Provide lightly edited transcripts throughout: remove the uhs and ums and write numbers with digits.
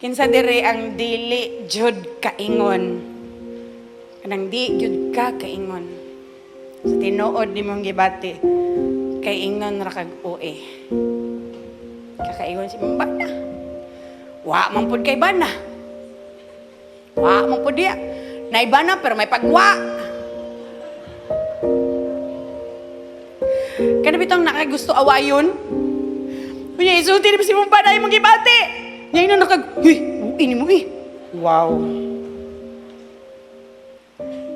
Kinsa dire ang dili jud kaingon. Kanang di jud ka kaingon. Sa tinuod nimong gibati, kay ingon ra kag OA. Kakaingon si Bana. Wa man pud kay Bana. Wa man pud diya. Naibana pero may pagwa. Kana bitong nakagusto awayon. Kunya isulti ni si Bana imong gibati. Nya ino nakag, ini mo eh. Wow.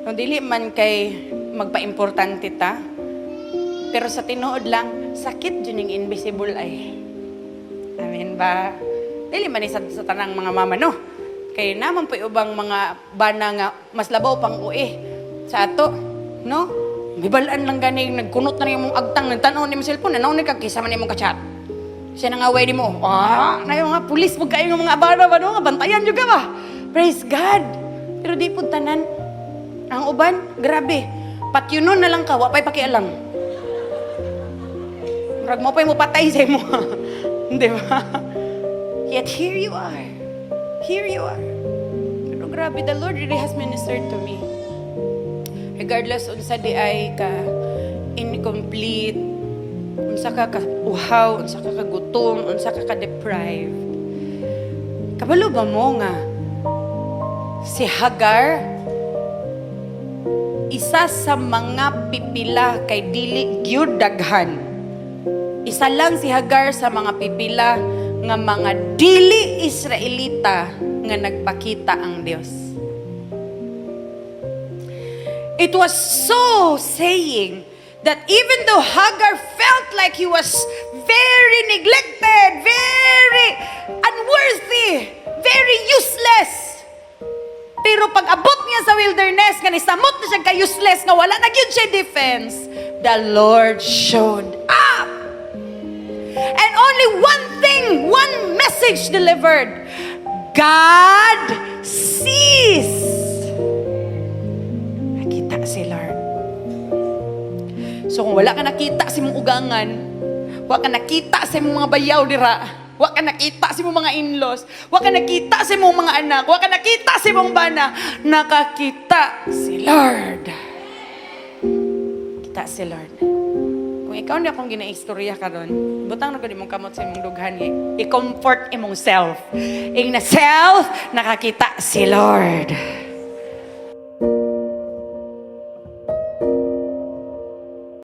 Kung dili man kay magpa-importante ta, pero sa tinuod lang, sakit dyan yung invisible ay. Amen ba? Dili man sa tanang mga mama, no? Kaya naman po ubang mga bana nga, mas labaw pang ue sa ato, no? Gibalaan lang gani, nagkunot na niya mong agtang, nagtanaw ni mong cellphone, nanaw ni kagkisa man mong kachat. Siya nang away di mo, na yung nga, pulis mo kayo ng mga bana ba, no? Bantayan juga ba? Praise God! Pero di po tanan, ang uban, grabe, patyunon na lang ka, wapay pakialam. Murag mo pa'y mo patay sa mo. Di ba? Yet here you are. Here you are. Pero grabe, the Lord really has ministered to me. Regardless unsa di ay ka incomplete, unsa ka uhaw, unsa ka kagutom, unsa ka deprived. Kabalo ba mo nga si Hagar, isa sa mga pipila kay dili gyud daghan. Isa lang si Hagar sa mga pipila nga mga dili Israelita nga nagpakita ang Dios. It was so saying that even though Hagar felt like he was very neglected, very unworthy, very useless, pero pag abot niya sa wilderness, nga nisamot na siya ka-useless, nga wala na yun siya defense, the Lord showed up. And only one thing, one message delivered. God sees. Nakita si Lord. So kung wala ka nakita si mong ugangan, wala ka nakita si mong mga bayaw dira, wala ka nakita si mong mga in-laws, wala ka nakita si mong mga anak, wala ka nakita si mong bana, nakakita si Lord. Kita si Lord. Kung ikaw na akong ginaistorya ka ron, butang na ko di mong kamot sa imong dughan, i-comfort imong self. Ing na self, nakakita si Lord.